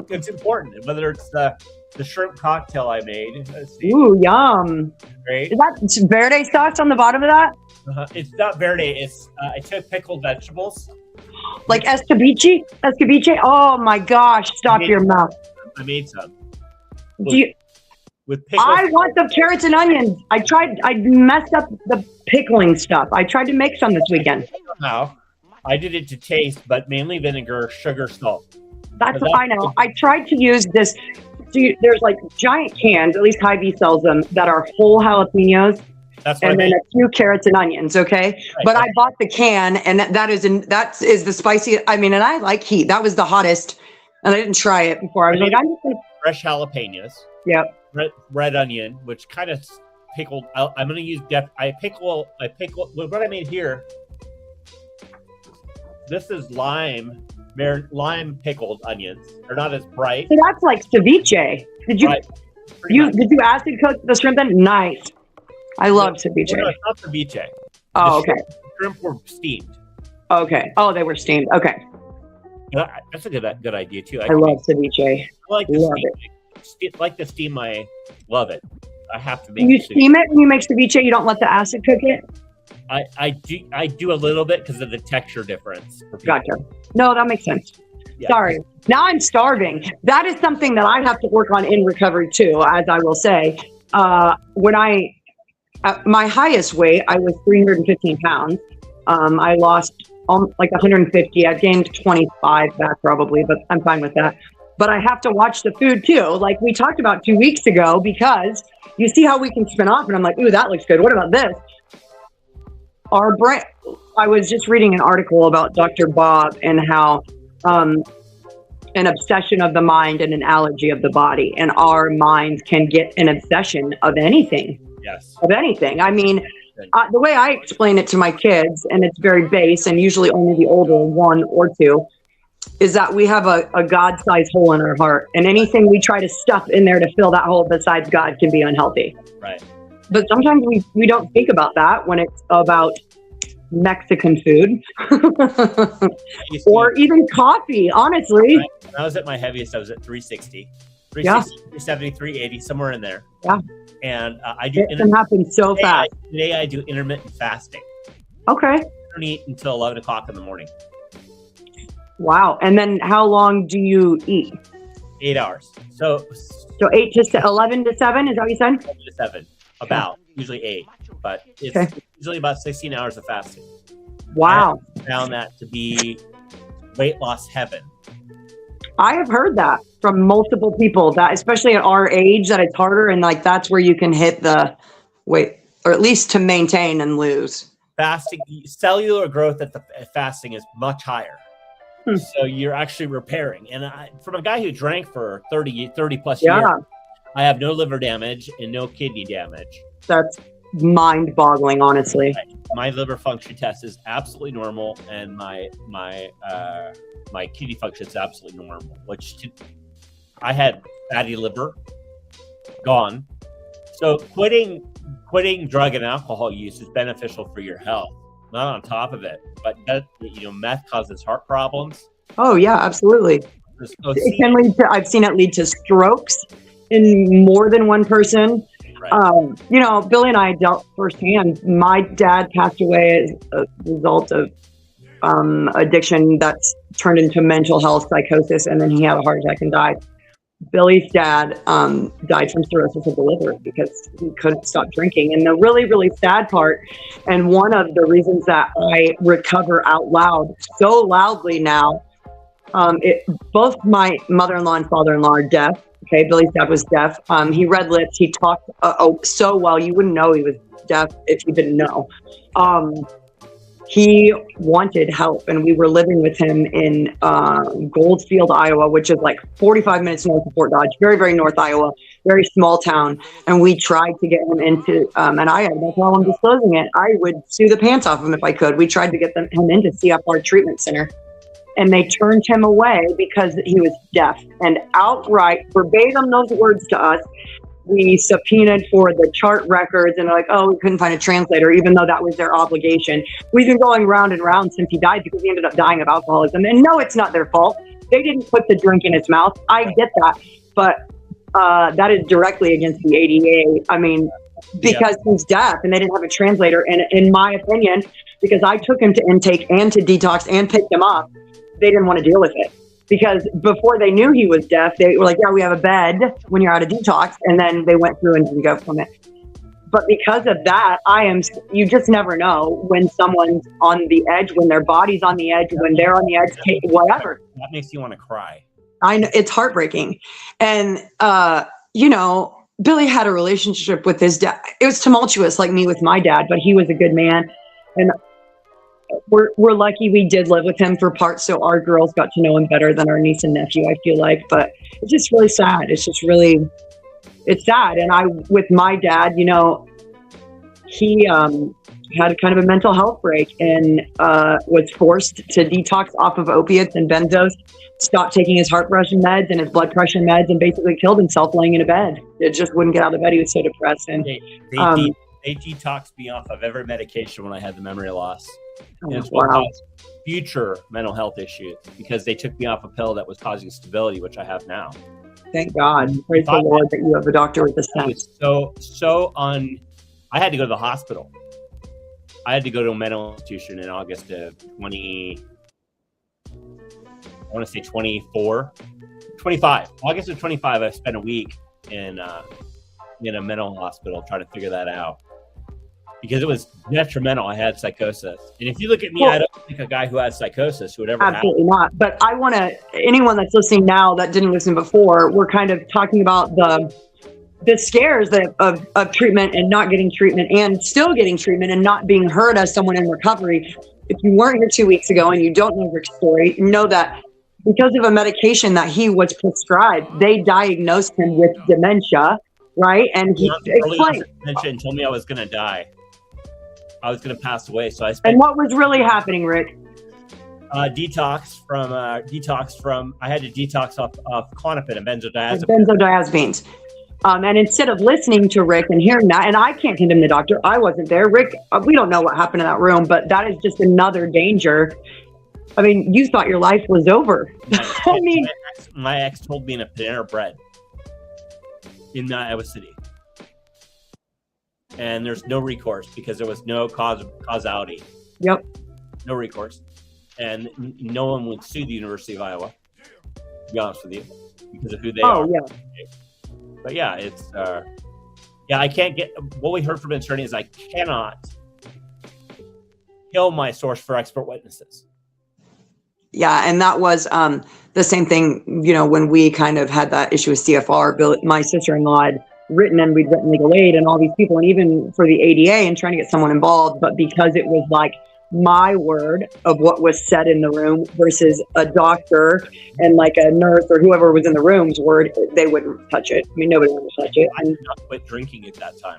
It's important, whether it's the shrimp cocktail I made. Ooh, yum! Great. Is that verde sauce on the bottom of that? It's not verde. It's I took pickled vegetables, like escabeche. Escabeche. Oh my gosh! Stop your mouth. I made some. With pickles. I want the carrots and onions. I messed up the pickling stuff. I tried to make some this weekend. Somehow, I did it to taste, but mainly vinegar, sugar, salt. That's what I know. I tried to use this. There's like giant cans, at least Hy-Vee sells them, that are whole jalapenos. That's and then a few carrots and onions, okay? Right. But I bought the can, and that is the spicy. I mean, and I like heat. That was the hottest, and I didn't try it before. I was like, I'm just gonna... fresh jalapenos. Yep. Red onion, which kind of pickled. I'm gonna use I pickle. What I made here. This is lime pickled onions. They're not as bright. So that's like ceviche. Did you acid cook the shrimp then? Nice. I love ceviche. No, it's not ceviche. Oh, okay. Shrimp were steamed. Okay. Oh, they were steamed. Okay. That's a good idea too. I love ceviche. I like to steam. I love it. I have to make. You steam it when you make ceviche. You don't let the acid cook it. I do a little bit because of the texture difference. Gotcha. No, that makes sense. Yeah. Sorry. Now I'm starving. That is something that I have to work on in recovery too, as I will say. At my highest weight, I was 315 pounds. I lost like 150. I gained 25 back probably, but I'm fine with that. But I have to watch the food too, like we talked about 2 weeks ago, because you see how we can spin off, and I'm like, ooh, that looks good. What about this? Our brain. I was just reading an article about Dr. Bob and how an obsession of the mind and an allergy of the body, and our minds can get an obsession of anything. Yes. Of anything. I mean, the way I explain it to my kids, and it's very base, and usually only the older one or two, is that we have a God-sized hole in our heart, and anything we try to stuff in there to fill that hole besides God can be unhealthy. Right. But sometimes we don't think about that when it's about Mexican food or even coffee, honestly. When I was at my heaviest, I was at 360, 370, 380, somewhere in there. Yeah. And I do. It can happen so fast. Today I do intermittent fasting. Okay. I don't eat until 11 o'clock in the morning. Wow. And then how long do you eat? 8 hours. So 8 to 11 to 7, is that what you said? 11 to 7, about, usually 8. But it's usually about 16 hours of fasting. Wow. I found that to be weight loss heaven. I have heard that from multiple people, that especially at our age, that it's harder, and like that's where you can hit the weight, or at least to maintain and lose. fasting, cellular growth at fasting is much higher. So you're actually repairing. And from a guy who drank for 30 plus years, I have no liver damage and no kidney damage. That's mind-boggling, honestly. My liver function test is absolutely normal, and my kidney function is absolutely normal. I had fatty liver, gone. So quitting drug and alcohol use is beneficial for your health. Not on top of it, but meth causes heart problems. Oh yeah, absolutely. It can lead to, I've seen it lead to strokes in more than one person. Right. Billy and I dealt firsthand. My dad passed away as a result of addiction that's turned into mental health psychosis, and then he had a heart attack and died. Billy's dad died from cirrhosis of the liver because he couldn't stop drinking. And the really, really sad part, and one of the reasons that I recover out loud so loudly now, both my mother-in-law and father-in-law are deaf. Okay, Billy's dad was deaf. He read lips. He talked so well, you wouldn't know he was deaf if you didn't know. He wanted help, and we were living with him in Goldfield, Iowa, which is like 45 minutes north of Fort Dodge, very, very north Iowa, very small town. And we tried to get him into, and I had no problem disclosing it. I would sue the pants off him if I could. We tried to get him into CFR Treatment Center, and they turned him away because he was deaf. And outright, verbatim those words to us, we subpoenaed for the chart records, and they're like, oh, we couldn't find a translator, even though that was their obligation. We've been going round and round since he died because he ended up dying of alcoholism. And no, it's not their fault. They didn't put the drink in his mouth. I get that. But that is directly against the ADA. I mean, because he's deaf and they didn't have a translator. And in my opinion, because I took him to intake and to detox and picked him up, they didn't want to deal with it. Because before they knew he was deaf, they were like, yeah, we have a bed when you're out of detox. And then they went through and didn't go from it. But because of that, you just never know when someone's on the edge, when their body's on the edge, when they're on the edge, whatever. That makes you want to cry. I know, it's heartbreaking. And, Billy had a relationship with his dad. It was tumultuous like me with my dad, but he was a good man. And we're lucky we did live with him for parts, so our girls got to know him better than our niece and nephew, I feel like. But it's just really sad. It's sad. And with my dad, he had a kind of a mental health break and was forced to detox off of opiates and benzos, stopped taking his heart pressure meds and his blood pressure meds, and basically killed himself laying in a bed. It just wouldn't get out of bed. He was so depressed. And they detoxed me off of every medication when I had the memory loss. And it's wow. what caused future mental health issues, because they took me off a pill that was causing stability, which I have now. Thank God. Praise the Lord that you have a doctor with a sense. I had to go to the hospital. I had to go to a mental institution in August of 25. August of 25, I spent a week in a mental hospital trying to figure that out. Because it was detrimental. I had psychosis. And if you look at me, I don't think a guy who has psychosis who would ever absolutely not. But I want anyone that's listening now that didn't listen before, we're kind of talking about the scares of treatment and not getting treatment and still getting treatment and not being heard as someone in recovery. If you weren't here 2 weeks ago and you don't know Rick's story, know that because of a medication that he was prescribed, they diagnosed him with dementia, right? And he explained. Dementia and told me I was going to die. I was going to pass away. So and what was really happening, Rick? Detox from. I had to detox off Klonopin and benzodiazepines. Benzodiazepines. And instead of listening to Rick and hearing that, and I can't condemn the doctor, I wasn't there. Rick, we don't know what happened in that room, but that is just another danger. I mean, you thought your life was over. My ex told me in a Panera Bread in Iowa City. And there's no recourse because there was no causality. Yep. No recourse. And no one would sue the University of Iowa, to be honest with you, because of who they are. Oh, yeah. But yeah, it's, I can't get, what we heard from an attorney is I cannot kill my source for expert witnesses. Yeah, and that was the same thing, when we kind of had that issue with CFR. My sister-in-law had written, and we'd written legal aid and all these people, and even for the ADA and trying to get someone involved. But because it was like my word of what was said in the room versus a doctor and like a nurse or whoever was in the room's word, they wouldn't touch it. I mean, nobody would touch it. I did not quit drinking at that time.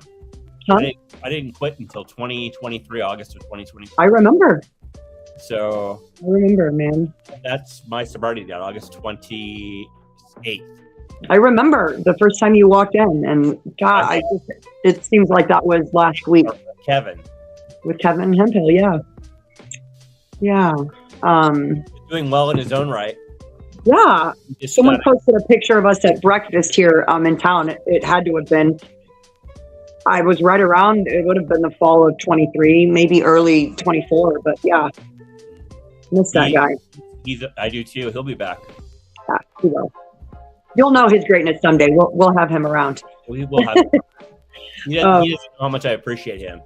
Huh? I didn't quit until 2023, August of 2023. I remember. So I remember, man. That's my sobriety date, August 28th. I remember the first time you walked in, and God, it seems like that was last week. Kevin. With Kevin Hemphill, yeah. Yeah. Doing well in his own right. Yeah. Someone posted a picture of us at breakfast here in town. It had to have been. I was right around, it would have been the fall of 23, maybe early 24, but yeah. Miss that guy. I do too. He'll be back. Yeah, he will. You'll know his greatness someday. We'll have him around. We will have him. He doesn't know how much I appreciate him.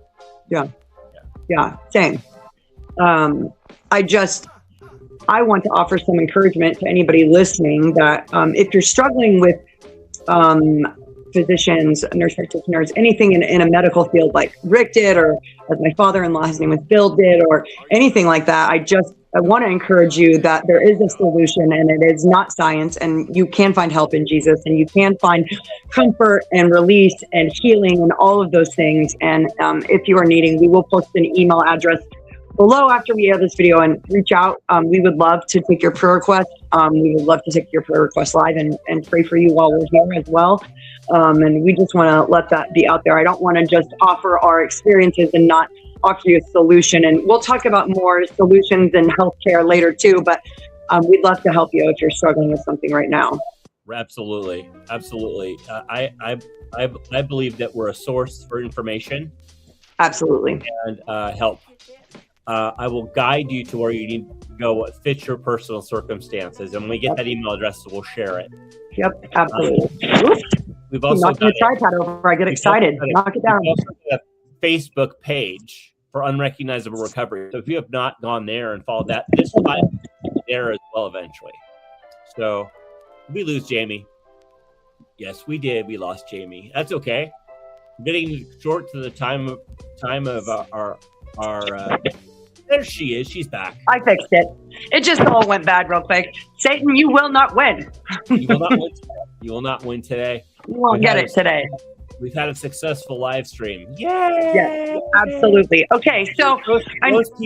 Yeah, same. I want to offer some encouragement to anybody listening that if you're struggling with physicians, nurse practitioners, anything in a medical field like Rick did, or as my father-in-law, his name was Bill, did, or anything like that, I want to encourage you that there is a solution, and it is not science, and you can find help in Jesus, and you can find comfort and release and healing and all of those things. And if you are needing, we will post an email address below after we have this video, and reach out. We would love to take your prayer request. We would love to take your prayer request live and pray for you while we're here as well. And we just want to let that be out there. I don't want to just offer our experiences and not offer you a solution. And we'll talk about more solutions in healthcare later too, but we'd love to help you if you're struggling with something right now. Absolutely. I believe that we're a source for information. Absolutely. And help. I will guide you to where you need to go, what fits your personal circumstances. And when we get that email address, we'll share it. Yep, absolutely. We've also knock the tripod over. I get excited. Knock it down. We've also got a Facebook page for Unrecognizable Recovery. So if you have not gone there and followed that, this will be there as well eventually. So we lose Jayme. Yes, we did. We lost Jayme. That's okay. Getting short to the time of our there she is. She's back. I fixed it. It just all went bad real quick. Satan, you will not win. You will not win today. You will not win today. You won't get it today. We've had a successful live stream. Yay! Yes, absolutely. Okay, so most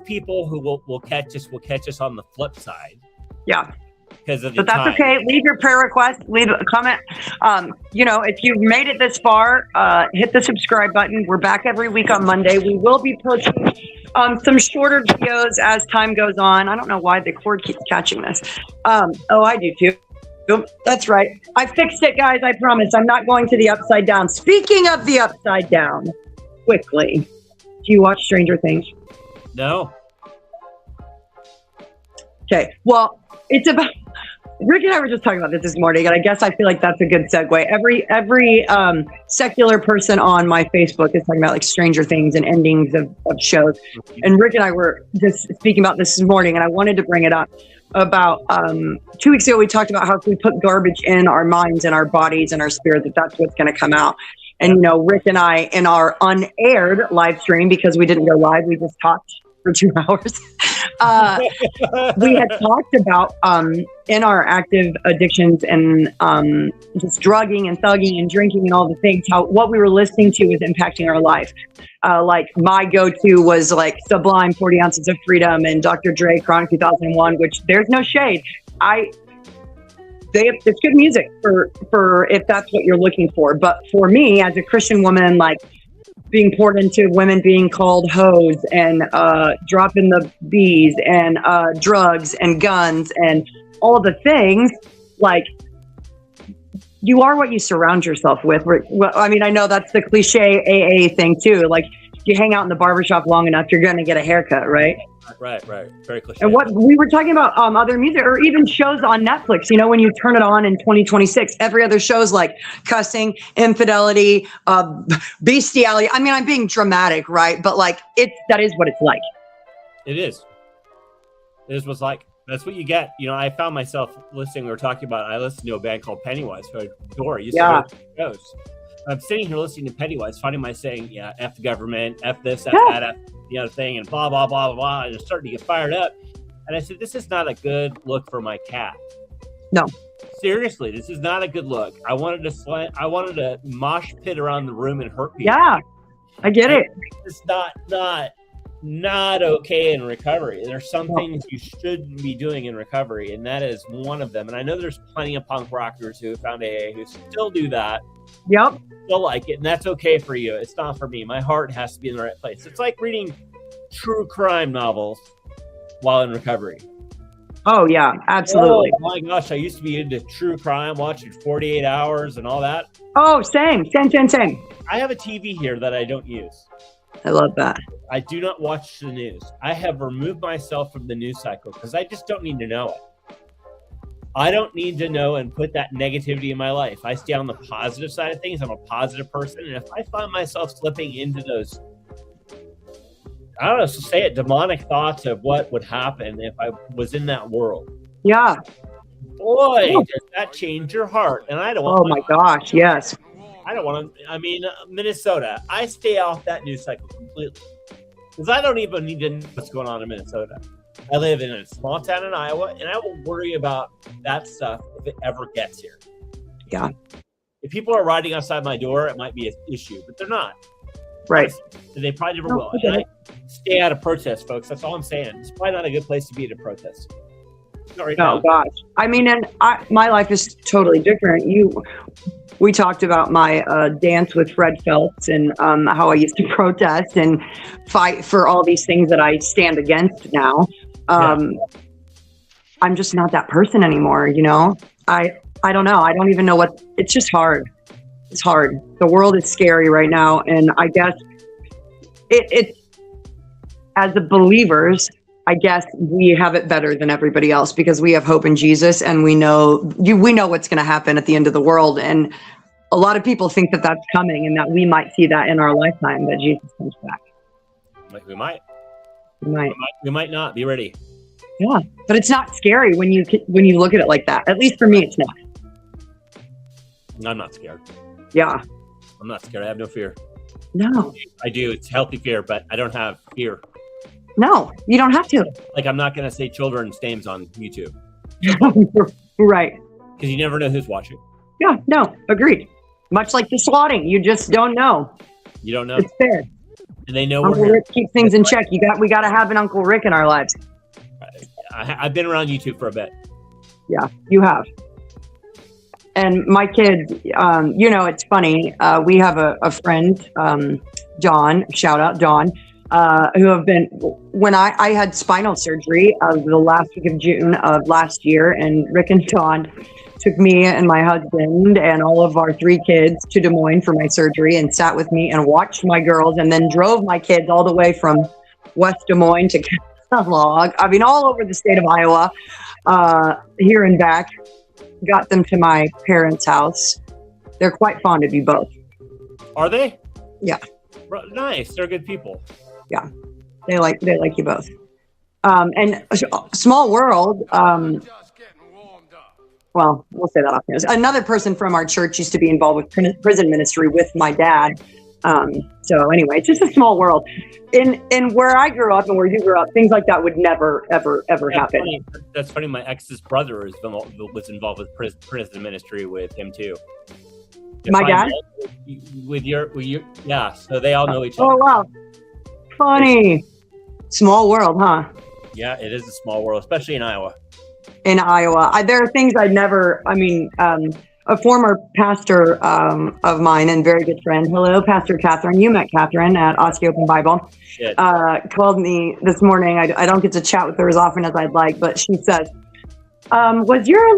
people who will catch us on the flip side. Yeah. Because of the But that's time. okay. Leave your prayer request. Leave a comment. If you've made it this far, hit the subscribe button. We're back every week on Monday. We will be posting some shorter videos as time goes on. I don't know why the cord keeps catching this. I do too. That's right. I fixed it, guys. I promise. I'm not going to the upside down. Speaking of the upside down, quickly, do you watch Stranger Things? No. Okay. Well, it's about Rick and I were just talking about this morning, and I guess I feel like that's a good segue. Every secular person on my Facebook is talking about like Stranger Things and endings of shows. And Rick and I were just speaking about this morning, and I wanted to bring it up. About 2 weeks ago, we talked about how if we put garbage in our minds and our bodies and our spirit, that's what's going to come out. And, Rick and I, in our unaired live stream, because we didn't go live, we just talked for 2 hours. We had talked about in our active addictions and just drugging and thugging and drinking and all the things, how what we were listening to was impacting our life. Like my go-to was like Sublime, 40 Ounces of Freedom, and Dr. Dre, Chronic 2001, which there's no shade. It's good music for if that's what you're looking for. But for me, as a Christian woman, like being poured into, women being called hoes and dropping the B's and drugs and guns and all the things, like you are what you surround yourself with. Well, I mean, I know that's the cliche AA thing too. Like if you hang out in the barbershop long enough, you're going to get a haircut, right? Right. Very cliche. And what we were talking about, other music or even shows on Netflix, when you turn it on in 2026, every other show's like cussing, infidelity, bestiality. I mean, I'm being dramatic, right? But like that is what it's like. It is. It is what's like. That's what you get. I found myself listening. We were talking about, I listened to a band called Pennywise for Door. Used to go to shows. I'm sitting here listening to Pennywise, finding myself saying, yeah, F the government, F this, F that, F the other thing, and blah, blah, blah, blah, blah. And I'm starting to get fired up. And I said, this is not a good look for my cat. No. Seriously, this is not a good look. I wanted to mosh pit around the room and hurt people. Yeah, I get it. It's not okay in recovery. There's some things you shouldn't be doing in recovery, and that is one of them. And I know there's plenty of punk rockers who found AA who still do that. Yep. Still like it, and that's okay for you. It's not for me. My heart has to be in the right place. It's like reading true crime novels while in recovery. Oh, yeah, absolutely. Oh, my gosh, I used to be into true crime, watching 48 Hours and all that. Oh, same. I have a TV here that I don't use. I love that. I do not watch the news. I have removed myself from the news cycle because I just don't need to know it. I don't need to know and put that negativity in my life. I stay on the positive side of things. I'm a positive person. And if I find myself slipping into those, I don't know, so say it, demonic thoughts of what would happen if I was in that world. Yeah. Boy, does that change your heart. And I don't want. Oh, my gosh, yes. I don't want to. Minnesota, I stay off that news cycle completely because I don't even need to know what's going on in Minnesota. I live in a small town in Iowa, and I will worry about that stuff if it ever gets here. Yeah. If people are riding outside my door, it might be an issue, but they're not. Right. They probably never will. And I stay out of protest, folks. That's all I'm saying. It's probably not a good place to be at a protest. Right now. Gosh. My life is totally different. We talked about my dance with Fred Phelps and how I used to protest and fight for all these things that I stand against now. I'm just not that person anymore, I don't know. I don't even know it's just hard. It's hard. The world is scary right now. And I guess it as the believers, I guess we have it better than everybody else because we have hope in Jesus and we know what's going to happen at the end of the world. And a lot of people think that that's coming and that we might see that in our lifetime, that Jesus comes back. We might. We might not. Be ready. Yeah, but it's not scary when you look at it like that. At least for me, it's not. I'm not scared. Yeah. I'm not scared. I have no fear. No. I do. It's healthy fear, but I don't have fear. No, you don't have to. Like, I'm not going to say children's names on YouTube. Right. Because you never know who's watching. Yeah, no, agreed. Much like the swatting, you just don't know. You don't know. It's fair. And they know Uncle Rick keeps things in check. We got to have an Uncle Rick in our lives. I've been around YouTube for a bit. Yeah, you have. And my kids, it's funny. We have a friend, John, shout out John, who have been, when I had spinal surgery the last week of June of last year, and Rick and John took me and my husband and all of our 3 kids to Des Moines for my surgery and sat with me and watched my girls and then drove my kids all the way from West Des Moines to Kellogg. All over the state of Iowa, here and back. Got them to my parents' house. They're quite fond of you both. Are they? Yeah. Nice. They're good people. Yeah. They like you both. And small world, well, we'll say that off news. Another person from our church used to be involved with prison ministry with my dad. So anyway, it's just a small world. In where I grew up and where you grew up, things like that would never, ever happen. Funny. That's funny. My ex's brother was involved with prison ministry with him too. My dad? With your, yeah. So they all know each other. Oh, wow. Funny. Small world, huh? Yeah, it is a small world, especially in Iowa. In Iowa. There are things I'd never, a former pastor of mine and very good friend, hello, Pastor Catherine. You met Catherine at Oski Open Bible. Called me this morning. I don't get to chat with her as often as I'd like, but she says, was your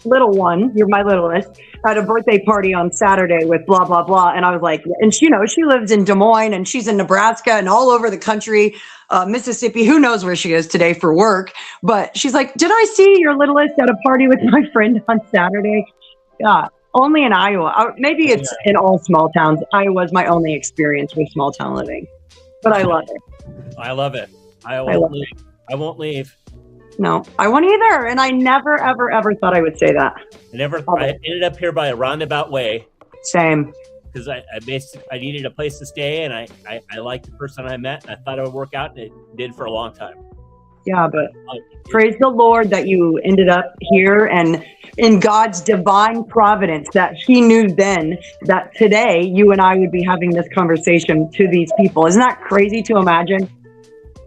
little one, you're my littlest, at a birthday party on Saturday with blah, blah, blah. And I was like, and she lives in Des Moines and she's in Nebraska and all over the country, Mississippi, who knows where she is today for work. But she's like, did I see your littlest at a party with my friend on Saturday? Yeah, only in Iowa. Maybe it's in all small towns. Iowa's my only experience with small town living, but I love it. I love it. I won't leave. No, I won't either. And I never, ever, ever thought I would say that. I ended up here by a roundabout way. Same. Because I needed a place to stay, and I liked the person I met, and I thought it would work out, and it did for a long time. Yeah, but praise the Lord that you ended up here, and in God's divine providence that he knew then that today you and I would be having this conversation to these people. Isn't that crazy to imagine?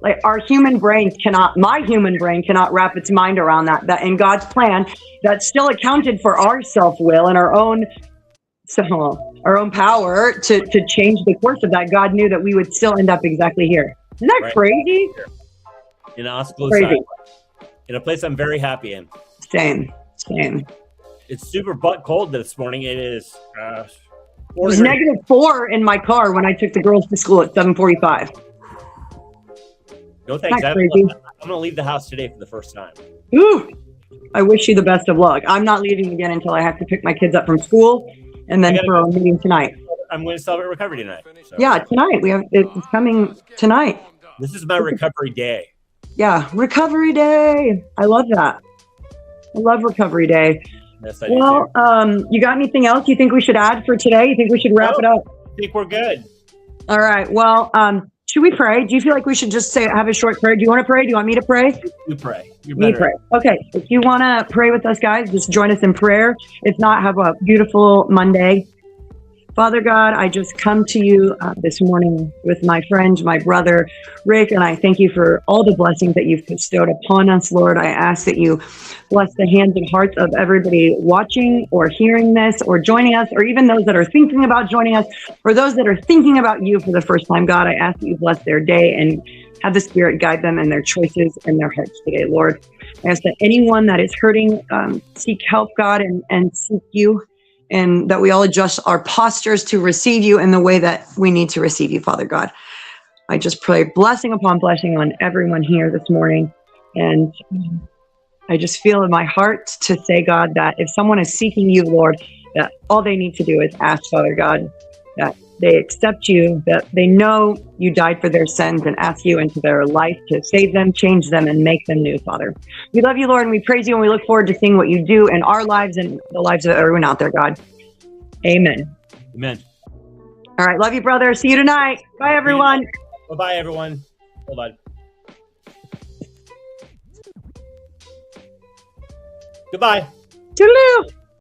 Like my human brain cannot wrap its mind around that in God's plan, that's still accounted for our self-will and our own power to change the course of that. God knew that we would still end up exactly here. Isn't that crazy? In Oskaloosa, in a place I'm very happy in. Same. It's super butt cold this morning. It is. It was -4 in my car when I took the girls to school at 7:45. No thanks. I'm going to leave the house today for the first time. Ooh, I wish you the best of luck. I'm not leaving again until I have to pick my kids up from school, and then for a meeting tonight. I'm going to celebrate recovery tonight. So. Yeah, tonight it's coming tonight. This is my recovery day. Yeah, recovery day. I love that. I love recovery day. Yes, I do. You got anything else you think we should add for today? You think we should wrap it up? I think we're good. All right. Well, should we pray? Do you feel like we should just have a short prayer? Do you want to pray? Do you want me to pray? You pray. Me pray. Okay. If you want to pray with us, guys, just join us in prayer. If not, have a beautiful Monday. Father God, I just come to you this morning with my friend, my brother, Rick, and I thank you for all the blessings that you've bestowed upon us, Lord. I ask that you bless the hands and hearts of everybody watching or hearing this or joining us, or even those that are thinking about joining us, or those that are thinking about you for the first time. God, I ask that you bless their day and have the Spirit guide them in their choices and their hearts today, Lord. I ask that anyone that is hurting, seek help, God, and seek you. And that we all adjust our postures to receive you in the way that we need to receive you, Father God. I just pray blessing upon blessing on everyone here this morning. And I just feel in my heart to say, God, that if someone is seeking you, Lord, that all they need to do is ask, Father God, that they accept you, that they know you died for their sins, and ask you into their life to save them, change them, and make them new, Father. We love you, Lord, and we praise you, and we look forward to seeing what you do in our lives and the lives of everyone out there, God. Amen. Amen. All right. Love you, brother. See you tonight. Bye, everyone. Bye-bye, everyone. Hold on. Goodbye. Toodaloo.